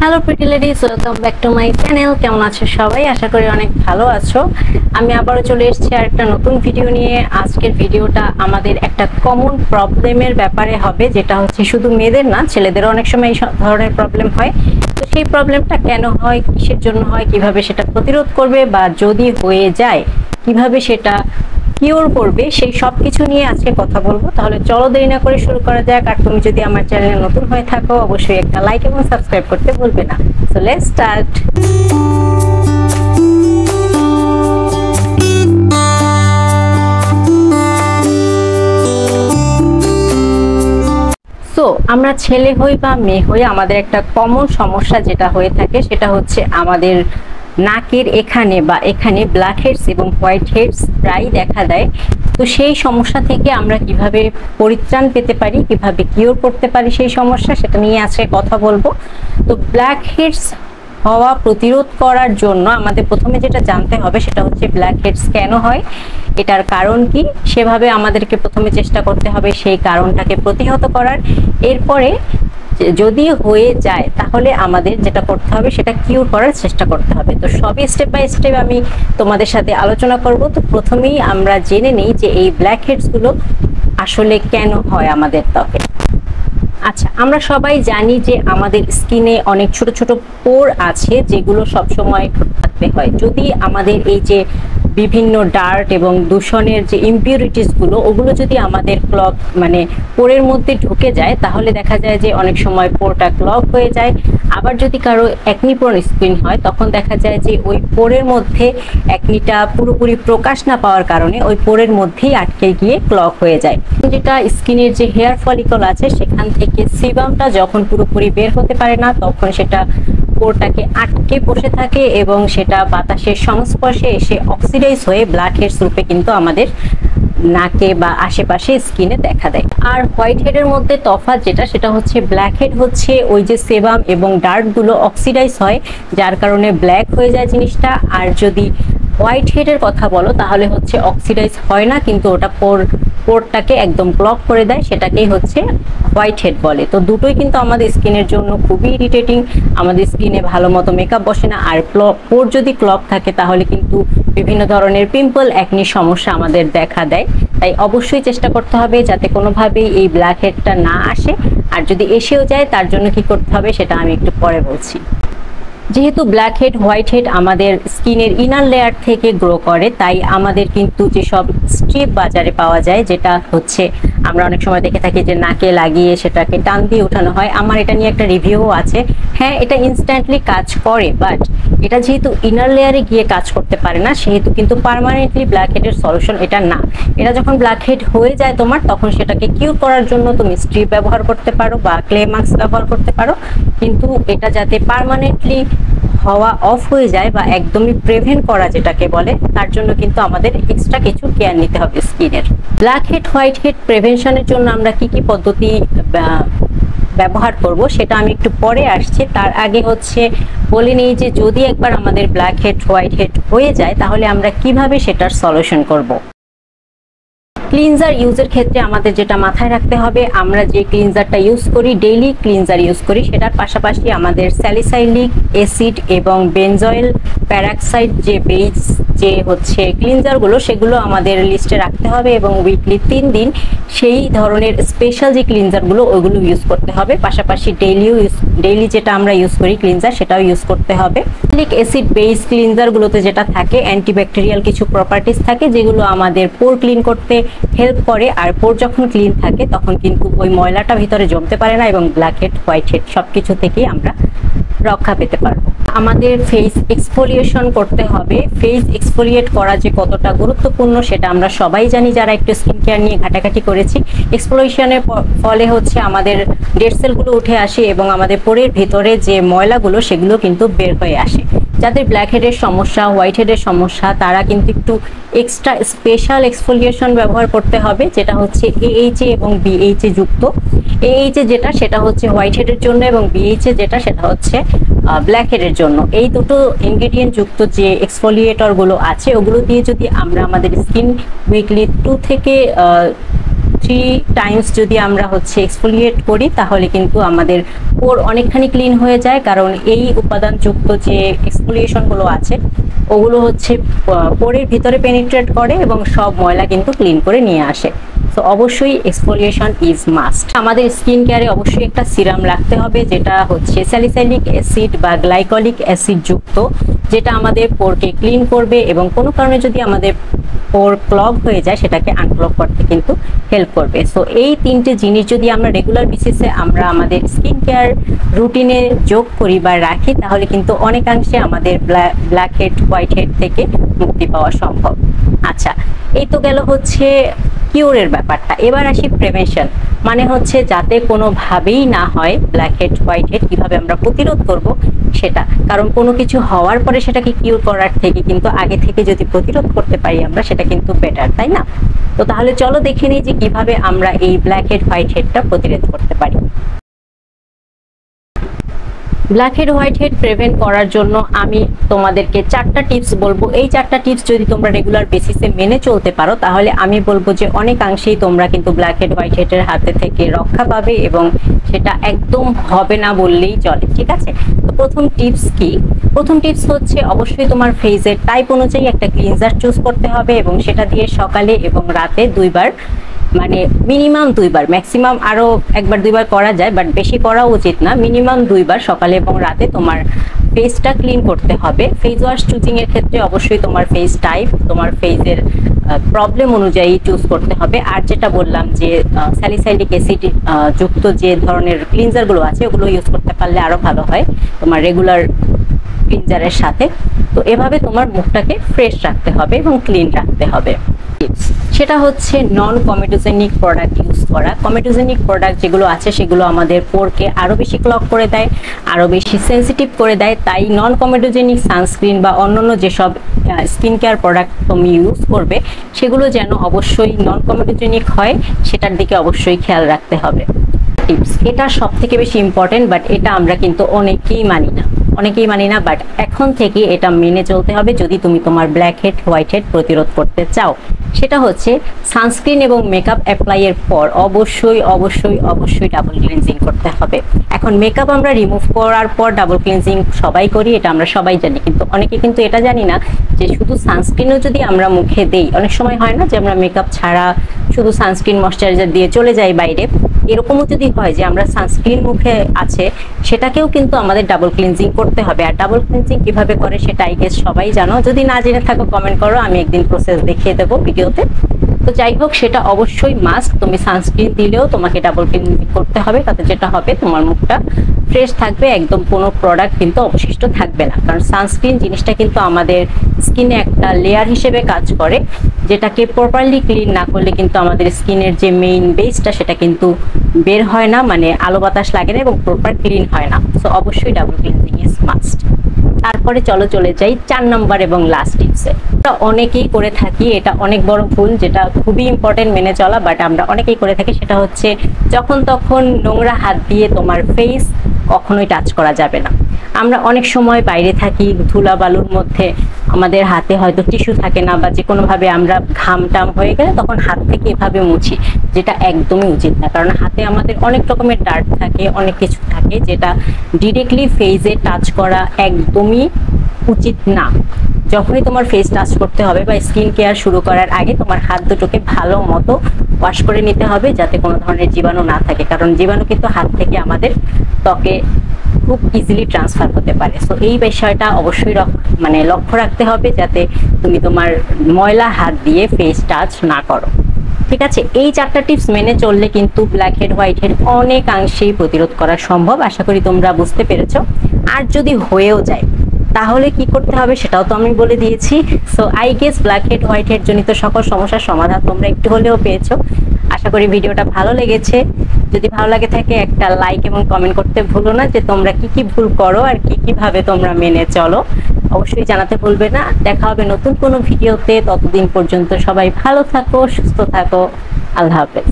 Hello pretty ladies, welcome back to my channel. কেমন আছো সবাই? আশা করি অনেক ভালো আছো। আমি আবারও চলে এসেছি আর একটা নতুন ভিডিও নিয়ে। আজকের ভিডিওটা আমাদের একটা কমন প্রবলেমের ব্যাপারে হবে, যেটা হচ্ছে শুধু মেয়েদের না, ছেলেদেরও অনেক সময় এই ধরনের প্রবলেম হয়। তো সেই প্রবলেমটা কেন হয়, কিসের জন্য হয়, কিভাবে সেটা প্রতিরোধ করবে, বা যদি হয়ে যায় কিভাবে সেটা কিওর করবে, সেই সব কিছু নিয়ে আজকে কথা বলবো। তাহলে চলো দেরি না করে শুরু করা যাক। আর তুমি যদি আমার চ্যানেলে নতুন হয়ে থাকো, অবশ্যই একটা লাইক এবং সাবস্ক্রাইব করতে ভুলবে না। So let's start. সো আমরা ছেলে হই বা মেয়ে হই, আমাদের একটা কমন সমস্যা যেটা হয়ে থাকে সেটা হচ্ছে আমাদের নাকের এখানে বা এখানে ব্ল্যাক হেডস এবং হোয়াইট হেডস প্রায় দেখা দেয়। তো সেই সমস্যা থেকে আমরা কিভাবে পরিত্রাণ পেতে পারি, কিভাবে কিওর করতে পারি সেই সমস্যা, সেটা নিয়ে আজকে কথা বলবো। তো ব্ল্যাক হেডস হওয়া প্রতিরোধ করার জন্য আমাদের প্রথমে যেটা জানতে হবে সেটা হচ্ছে ব্ল্যাক হেডস কেন হয়, এটার কারণ কি, সেভাবে আমাদেরকে প্রথমে চেষ্টা করতে হবে সেই কারণটাকে প্রতিহত করার। এরপরে যদি হয়ে যায় তাহলে আমাদের যেটা করতে হবে সেটা কিউর করার চেষ্টা করতে হবে। তো সবই স্টেপ বাই স্টেপ আমি তোমাদের সাথে আলোচনা করব। তো প্রথমেই আমরা জেনে নিই যে এই ব্ল্যাক হেডস গুলো আসলে কেন হয় আমাদের ত্বকে। আচ্ছা, আমরা সবাই জানি যে আমাদের স্কিনে অনেক ছোট ছোট পোর আছে যেগুলো সব সময় থাকতে হয়। যদি আমাদের এই যে বিভিন্ন ডার্ট এবং দূষণের যে ইমপিউরিটিস গুলো, ওগুলো যদি আমাদের পোরের মধ্যে ঢুকে যায়, তাহলে দেখা যায় যে অনেক সময় পোরটা ক্লগ হয়ে যায়। আবার যদি কারো অ্যাকনি প্রোন স্কিন হয়, তখন দেখা যায় যে ওই পোরের মধ্যে অ্যাকনিটা পুরোপুরি প্রকাশ না পাওয়ার কারণে ওই পোরের মধ্যেই আটকে গিয়ে ক্লগ হয়ে যায়। যেটা স্কিনের যে হেয়ার ফলিকল আছে সেখান থেকে সিবামটা যখন পুরোপুরি বের হতে পারে না, তখন সেটা পোরটাকে আটকে বসে থাকে এবং সেটা বাতাসের সংস্পর্শে এসে অক্সিডাইজ হয়ে ব্ল্যাক হেডস রূপে কিন্তু আমাদের নাকে বা আশেপাশে স্কিনে দেখা দেয়। আর হোয়াইট হেডের মধ্যে তফাৎ যেটা, সেটা হচ্ছে ব্ল্যাক হেড হচ্ছে ওই যে সেবাম এবং ডার্ট গুলো অক্সিডাইজ হয়, যার কারণে ব্ল্যাক হয়ে যায় জিনিসটা। আর যদি হোয়াইট হেডের কথা বলো তাহলে হচ্ছে অক্সিডাইজ হয় না, কিন্তু ওটা পোরটাকে একদম ব্লক করে দেয়, সেটাকেই হচ্ছে হোয়াইট হেড বলে। তো দুটোই কিন্তু আমাদের স্কিনের জন্য খুবই ইরিটেটিং। আমাদের স্কিনে ভালো মতো মেকআপ বসে না, আর পোর যদি ক্লগ থাকে তাহলে কিন্তু বিভিন্ন ধরনের পিম্পল, অ্যাকনি সমস্যা আমাদের দেখা দেয়। তাই অবশ্যই চেষ্টা করতে হবে যাতে কোনোভাবেই এই ব্ল্যাক হেডটা না আসে। আর যদি এসেও যায় তার জন্য কি করতে হবে সেটা আমি একটু পরে বলছি। যেহেতু ব্ল্যাক হেড, হোয়াইট হেড আমাদের স্কিনের ইনার লেয়ার থেকে গ্রো করে, তাই আমাদের কিন্তু যেসব স্ট্রিপ বাজারে পাওয়া যায়, যেটা হচ্ছে আমরা অনেক সময় দেখে থাকি যে নাকে লাগিয়ে সেটাকে টান দিয়ে উঠানো হয়। আমার এটা নিয়ে একটা রিভিউ আছে। হ্যাঁ, এটা ইনস্ট্যান্টলি কাজ করে, বাট এটা যেহেতু ইনার লেয়ারে গিয়ে কাজ করতে পারে না, সেহেতু কিন্তু পার্মানেন্টলি ব্ল্যাক হেডের সলিউশন এটা না। এটা যখন ব্ল্যাক হেড হয়ে যায় তোমার, তখন সেটাকে কিউর করার জন্য তুমি স্ট্রিপ ব্যবহার করতে পারো বা ক্লে মাস্ক ব্যবহার করতে পারো, কিন্তু এটা যাতে পার্মানেন্টলি হওয়া অফ হয়ে যায় বা একদমই প্রিভেন্ট করা যেটাকে বলে, তার জন্য কিন্তু আমাদের এক্সট্রা কিছু কেয়ার নিতে হবে স্কিনের। ব্ল্যাক হেড, হোয়াইট হেড প্রিভেনশনের জন্য আমরা কি কি পদ্ধতি ব্যবহার করব সেটা আমি একটু পরে আসছি। তার আগে হচ্ছে বলে নিই যে যদি একবার আমাদের ব্ল্যাক হেড, হোয়াইট হেড হয়ে যায় তাহলে আমরা কিভাবে সেটার সলিউশন করব। ক্লিনজার ইউজের ক্ষেত্রে আমাদের যেটা মাথায় রাখতে হবে, আমরা যে ক্লিনজারটা ইউজ করি, ডেইলি ক্লিনজার ইউজ করি, সেটার পাশাপাশি আমাদের স্যালিসাইলিক অ্যাসিড এবং বেনজয়েল প্যারাক্সাইড যে বেস যে হচ্ছে ক্লিনজারগুলো, সেগুলো আমাদের লিস্টে রাখতে হবে এবং উইকলি 3 দিন সেই ধরনের স্পেশাল যে ক্লিনজারগুলো ওইগুলো ইউজ করতে হবে। পাশাপাশি ডেইলি যেটা আমরা ইউজ করি ক্লিনজার, সেটাও ইউজ করতে হবে। স্যালিসাইলিক অ্যাসিড বেস ক্লিনজারগুলোতে যেটা থাকে, অ্যান্টিব্যাকটেরিয়াল কিছু প্রপার্টিস থাকে যেগুলো আমাদের পোর ক্লিন করতে হেল্প করে। আর পোর যখন ক্লিন থাকে তখন কিন্তু ওই ময়লাটা ভিতরে জমতে পারে না এবং ব্ল্যাক হেড, হোয়াইট হেড সবকিছু থেকেই আমরা রক্ষা পেতে পারবো। আমাদের ফেস এক্সফোলিয়েশন করতে হবে। ফেস এক্সফোলিয়েট করা যে কতটা গুরুত্বপূর্ণ সেটা আমরা সবাই জানি যারা একটু স্কিন কেয়ার নিয়ে ঘাটাঘাটি করেছি। এক্সফোলিয়েশনের ফলে হচ্ছে আমাদের ডেড সেলগুলো উঠে আসে এবং আমাদের পোরের ভিতরে যে ময়লাগুলো সেগুলো কিন্তু বের হয়ে আসে। যাদের ব্ল্যাক হেডের সমস্যা, হোয়াইট হেডের সমস্যা, তারা কিন্তু একটু এক্সট্রা স্পেশাল এক্সফোলিয়েশন ব্যবহার করতে হবে, যেটা হচ্ছে AHA এবং BHA যুক্ত। AHA যেটা সেটা হচ্ছে হোয়াইট হেডের জন্য এবং BHA যেটা সেটা হচ্ছে ব্ল্যাক হেডের জন্য। এই দুটো ইনগ্রেডিয়েন্ট যুক্ত যে এক্সফোলিয়েটর গুলো আছে, ওগুলো দিয়ে যদি আমরা আমাদের স্কিন উইকলি 2 থেকে 3 টাইমস যদি আমরা হচ্ছে এক্সফোলিয়েট করি তাহলে কিন্তু আমাদের পোর অনেকখানি ক্লিন হয়ে যায়, কারণ এই উপাদানযুক্ত যে এক্সফোলিয়েশন গুলো আছে ওগুলো হচ্ছে পোরের ভিতরে পেনিট্রেট করে এবং সব ময়লা কিন্তু ক্লিন করে নিয়ে আসে। সো অবশ্যই এক্সফোলিয়েশন ইজ মাস্ট। আমাদের স্কিন কেয়ারে অবশ্যই একটা সিরাম রাখতে হবে যেটা হচ্ছে স্যালিসাইলিক অ্যাসিড বা গ্লাইকলিক অ্যাসিড যুক্ত, যেটা আমাদের পোরকে ক্লিন করবে এবং কোনো কারণে যদি আমাদের পোর ক্লগ হয়ে যায় সেটাকে আনক্লগ করতে কিন্তু হেল্প করবে। সো এই 3টে জিনিস যদি আমরা রেগুলার বেসিসে আমরা আমাদের স্কিন কেয়ার রুটিনে যোগ করি বা রাখি তাহলে কিন্তু অনেকাংশে আমাদের ব্ল্যাক হেড হোয়াইট হেড থেকে মুক্তি পাওয়া সম্ভব। আচ্ছা, এই তো গেল হচ্ছে কিউরের ব্যাপারটা। এবার আসি প্রিভেনশন, মানে হচ্ছে যাতে কোনোভাবেই না হয় ব্ল্যাক হেড হোয়াইট হেড, কিভাবে আমরা প্রতিরোধ করব সেটা। কারণ কোনো কিছু হওয়ার পরে সেটাকে কিউর করার থেকে কিন্তু আগে থেকে যদি প্রতিরোধ করতে পারি আমরা সেটা কিন্তু বেটার, তাই না? তো তাহলে চলো দেখে নিই যে কিভাবে আমরা এই ব্ল্যাক হেড হোয়াইট হেডটা প্রতিরোধ করতে পারি। Black head white head prevent করার জন্য আমি তোমাদেরকে 4টা টিপস বলবো। এই 4টা টিপস যদি তোমরা রেগুলার বেসিসে মেনে চলতে পারো তাহলে আমি বলবো যে অনেকাংশেই তোমরা কিন্তু ব্ল্যাক হেড হোয়াইট হেডের হাতে থেকে রক্ষা পাবে এবং সেটা একদম হবে না বললেই চলে, ঠিক আছে? তো প্রথম টিপস কি? প্রথম টিপস হচ্ছে অবশ্যই তোমার ফেসের টাইপ অনুযায়ী একটা ক্লিনজার চুজ করতে হবে এবং সেটা দিয়ে সকালে এবং রাতে 2বার, মানে মিনিমাম 2বার, ম্যাক্সিমাম আরো 1বার 2বার করা যায়, বাট বেশি করা উচিত না। মিনিমাম 2বার সকালে এবং রাতে তোমার ফেসটা ক্লিন করতে হবে। ফেস ওয়াশ চুজিং এর ক্ষেত্রে অবশ্যই তোমার ফেস টাইপ, তোমার ফেসের প্রবলেম অনুযায়ী চুজ করতে হবে। আর যেটা বললাম যে স্যালিসাইলিক অ্যাসিড যুক্ত যে ধরনের ক্লিনজার গুলো আছে ওগুলো ইউজ করতে পারলে আরো ভালো হয় তোমার রেগুলার ক্লিনজারের সাথে। তো এভাবে তোমার মুখটাকে ফ্রেশ রাখতে হবে এবং ক্লিন রাখতে হবে। সেটা হচ্ছে নন কমেটোজেনিক প্রোডাক্ট ইউজ করা। কমেটোজেনিক প্রোডাক্ট যেগুলো আছে সেগুলো আমাদের পোরকে আরো বেশি ক্লগ করে দেয়, আরো বেশি সেন্সিটিভ করে দেয়। তাই নন কমেটোজেনিক সানস্ক্রিন বা অন্যান্য যেসব স্কিন কেয়ার প্রোডাক্ট তুমি ইউজ করবে সেগুলো যেন অবশ্যই নন কমেটোজেনিক হয়, সেটার দিকে অবশ্যই খেয়াল রাখতে হবে। টিপস, এটা সব থেকে বেশি ইম্পর্টেন্ট, বাট এটা আমরা কিন্তু অনেকেই মানি না, বাট এখন থেকে এটা মেনে চলতে হবে যদি তুমি তোমার ব্ল্যাক হেড হোয়াইট হেড প্রতিরোধ করতে চাও। সেটা হচ্ছে সানস্ক্রিন এবং মেকআপ অ্যাপ্লাইয়ের পর অবশ্যই ডাবল ক্লিনজিং করতে হবে। এখন মেকআপ আমরা রিমুভ করার পর ডাবল ক্লিনজিং সবাই করি, এটা আমরা সবাই জানি, কিন্তু অনেকে কিন্তু এটা জানি না যে শুধু সানস্ক্রিনও যদি আমরা মুখে দেই, অনেক সময় হয় না যে আমরা মেকআপ ছাড়া শুধু সানস্ক্রিন ময়শ্চারাইজার দিয়ে চলে যাই বাইরে, এরকমও যদি হয় যে আমরা সানস্ক্রিন মুখে আছে সেটাকেও কিন্তু আমাদের ডাবল ক্লিনজিং করতে হবে। আর ডাবল ক্লিনজিং কিভাবে করে সেটা আই গেস সবাই জানো, যদি না জেনে থাকো কমেন্ট করো, আমি একদিন প্রসেস দেখিয়ে দেবো ভিডিওতে। তো যাই হোক, সেটা অবশ্যই মাস্ট। তুমি সানস্ক্রিন দিলেও তোমাকে ডাবল ক্লিনজিং করতে হবে, তাতে যেটা হবে তোমার মুখটা ফ্রেশ থাকবে, একদম কোনো প্রোডাক্ট কিন্তু অবশিষ্ট থাকবে না। কারণ সানস্ক্রিন জিনিসটা কিন্তু আমাদের স্কিনে একটা লেয়ার হিসেবে কাজ করে, যেটাকে প্রপারলি ক্লিন না করলে কিন্তু আমাদের স্কিনের যে মেইন বেসটা সেটা কিন্তু বের হয় না, মানে আলো বাতাস লাগে না এবং প্রপার ক্লিন হয় না। সো অবশ্যই ডাবল ক্লিনজিং ইজ মাস্ট। তারপরে চলে যাই 4 নম্বর এবং লাস্ট টিপসে। এটা অনেকেই করে থাকি, এটা অনেক বড় ভুল, যেটা খুবই ইম্পর্টেন্ট মেনে চলা, বাট আমরা অনেকেই করে থাকি। সেটা হচ্ছে যখন তখন নোংরা হাত দিয়ে তোমার ফেস কখনোই টাচ করা যাবে না। আমরা অনেক সময় বাইরে থাকি, ধুলা বালুর মধ্যে আমাদের হাতে হয়তো টিস্যু থাকে না, বা যে কোনোভাবে আমরা ঘাম টাম হয়ে গেলে তখন হাত থেকে এভাবে মুছি, যেটা একদমই উচিত না। কারণ হাতে আমাদের অনেক রকমের ডার্ট থাকে, অনেক কিছু থাকে, যেটা ডিরেক্টলি ফেসে টাচ করা একদমই উচিত না। যখনই তোমার ফেস টাচ করতে হবে বা স্কিন কেয়ার শুরু করার আগে তোমার হাত দুটোকে ভালো মতো ওয়াশ করে নিতে হবে, যাতে কোনো ধরনের জীবাণু না থাকে। কারণ জীবাণু কিন্তু হাত থেকে আমাদের ত্বকে খুব ইজিলি ট্রান্সফার হতে পারে। সো এই বিষয়টা অবশ্যই লক্ষ্য রাখতে হবে যাতে তুমি তোমার ময়লা হাত দিয়ে ফেস টাচ না করো, ঠিক আছে? এই 4টা টিপস মেনে চললে কিন্তু ব্ল্যাক হেড হোয়াইট হেড অনেকাংশেই প্রতিরোধ করা সম্ভব। আশা করি তোমরা বুঝতে পেরেছো। আর যদি হয়েও যায় তাহলে কি করতে হবে সেটাও তো আমি বলে দিয়েছি। So I guess black head white head জনিত সকল সমস্যার সমাধান তোমরা একটু হলেও পেয়েছো। আশা করি ভিডিওটা ভালো লেগেছে। যদি ভালো লাগে থাকে একটা লাইক এবং কমেন্ট করতে ভুলো না যে তোমরা কি ভুল করো আর কি ভাবে তোমরা মেনে চলো, অবশ্যই জানাতে ভুলবে না। দেখা হবে নতুন কোনো ভিডিওতে, ততদিন পর্যন্ত সবাই ভালো থাকো, সুস্থ থাকো। আল্লাহ হাফেজ।